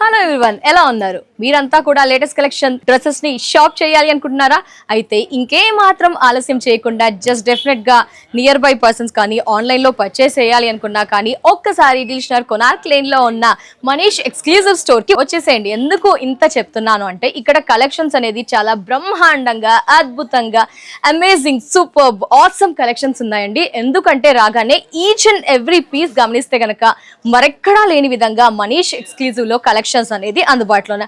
Hello everyone, ఎలా ఉన్నారు? మీరంతా కూడా లేటెస్ట్ కలెక్షన్ డ్రెస్సెస్ ని షాప్ చేయాలి అనుకుంటున్నారా? అయితే ఇంకే మాత్రం ఆలస్యం చేయకుండా జస్ట్ డెఫినెట్ గా నియర్ బై పర్సన్స్ కానీ ఆన్లైన్ లో పర్చేస్ చేయాలి అనుకున్నా కానీ ఒక్కసారి దిల్షనర్ కొనార్క్ లేన్ లో ఉన్న మనీష్ ఎక్స్క్లూజివ్ స్టోర్ కి వచ్చేసేయండి. ఎందుకు ఇంత చెప్తున్నాను అంటే ఇక్కడ కలెక్షన్స్ అనేది చాలా బ్రహ్మాండంగా, అద్భుతంగా, అమేజింగ్, సూపర్ ఆసమ్ కలెక్షన్స్ ఉన్నాయండి. ఎందుకంటే రాగానే ఈచ్ అండ్ ఎవ్రీ పీస్ గమనిస్తే గనక మరెక్కడా లేని విధంగా మనీష్ ఎక్స్క్లూజివ్ లో కలెక్షన్స్ అనేది అందుబాటులోనే.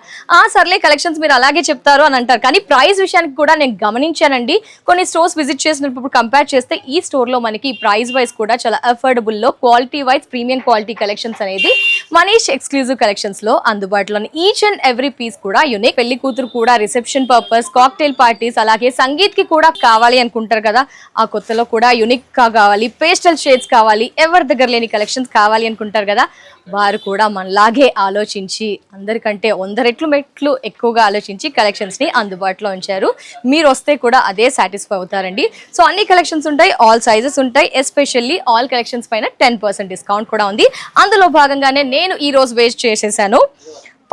సర్లే కలెక్షన్స్ మీరు అలాగే చెప్తారు అని అంటారు, కానీ ప్రైస్ విషయానికి కూడా నేను గమనించానండి. కొన్ని స్టోర్స్ విజిట్ చేసినప్పుడు కంపేర్ చేస్తే ఈ స్టోర్ లో మనకి ప్రైస్ వైజ్ కూడా చాలా అఫోర్డబుల్ లో quality wise premium quality collections అనేది మనీష్ ఎక్స్క్లూజివ్ కలెక్షన్స్ లో అందుబాటులోనే. ఈచ్ అండ్ ఎవ్రీ పీస్ కూడా యూనిక్. పెళ్లి కూతురు కూడా రిసెప్షన్ పర్పస్, కాక్టైల్ పార్టీస్, అలాగే సంగీత్ కి కూడా కావాలి అనుకుంటారు కదా, ఆ కొత్తలో కూడా యూనిక్ గా కావాలి, పేస్టల్ షేడ్స్ కావాలి, ఎవరి దగ్గర లేని కలెక్షన్స్ కావాలి అనుకుంటారు కదా, వారు కూడా మనలాగే ఆలోచించి అందరికంటే 100 రెట్లు మెట్లు ఎక్కువగా ఆలోచించి కలెక్షన్స్ ని అందుబాటులో ఉంచారు. మీరు వస్తే కూడా అదే సాటిస్ఫై అవుతారండి. సో అన్ని కలెక్షన్స్ ఉంటాయి, ఆల్ సైజెస్ ఉంటాయి. ఎస్పెషల్లీ ఆల్ కలెక్షన్స్ పైన 10% డిస్కౌంట్ కూడా ఉంది. అందులో భాగంగానే నేను ఈ రోజు వేస్ట్ చేసేసాను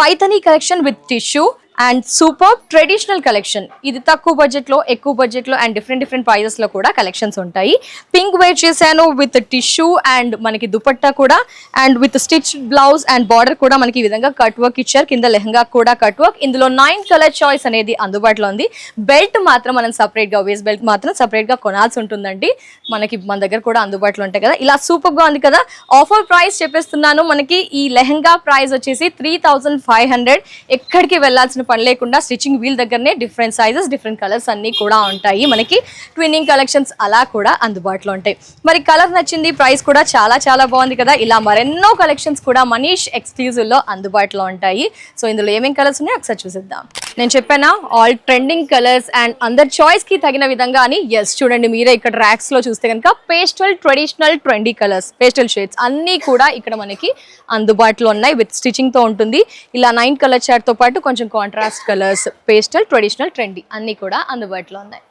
Paithani collection with tissue and super traditional collection. ఇది తక్కువ బడ్జెట్ లో, ఎక్కువ బడ్జెట్ లో అండ్ డిఫరెంట్ ప్రైజెస్ లో కూడా కలెక్షన్స్ ఉంటాయి. పింక్ వేర్ చేశాను విత్ టిష్యూ అండ్ మనకి దుపట్టా కూడా and with stitch blouse and border కూడా మనకి ఈ విధంగా కట్ వర్క్ ఇచ్చారు. కింద లెహంగా కూడా కట్ వర్క్. ఇందులో 9 కలర్ చాయిస్ అనేది అందుబాటులో ఉంది. బెల్ట్ మాత్రం మనం సపరేట్ గా, వేస్ట్ బెల్ట్ మాత్రం సపరేట్ గా కొనాల్సి ఉంటుందండి. మన దగ్గర కూడా అందుబాటులో ఉంటాయి కదా. ఇలా సూపర్ గా ఉంది కదా. ఆఫర్ ప్రైస్ చెప్పేస్తున్నాను. మనకి ఈ లెహంగా ప్రైస్ వచ్చేసి 3500. ఎక్కడికి వెళ్ళాల్సిన పని లేకుండా స్టిచ్చింగ్ వీల్ దగ్గరనే డిఫరెంట్ సైజెస్, డిఫరెంట్ కలర్స్ అన్ని కూడా ఉంటాయి. మనకి ట్విన్నింగ్ కలెక్షన్స్ అలా కూడా అందుబాటులో ఉంటాయి. మరి కలర్ నచ్చింది, ప్రైస్ కూడా చాలా బాగుంది కదా. ఇలా మరెన్నో కలెక్షన్స్ కూడా మనీష్ ఎక్స్క్లూజివ్ లో అందుబాటులో ఉంటాయి. సో ఇందులో ఏమేం కలర్స్ ఉన్నాయో ఒకసారి చూసిద్దాం. నేను చెప్పానా ఆల్ ట్రెండింగ్ కలర్స్ అండ్ అందరి చాయిస్ కి తగిన విధంగా అని. ఎస్, చూడండి మీరే ఇక్కడ ర్యాక్స్ లో చూస్తే కనుక pastel, traditional, trendy colours, pastel shades అన్ని కూడా ఇక్కడ మనకి అందుబాటులో ఉన్నాయి. విత్ స్టిచ్చింగ్ తో ఉంటుంది. ఇలా 9 కలర్ చార్ట్ తో పాటు కొంచెం contrast colours, pastel, traditional, trendy అన్ని కూడా అందుబాటులో ఉన్నాయి.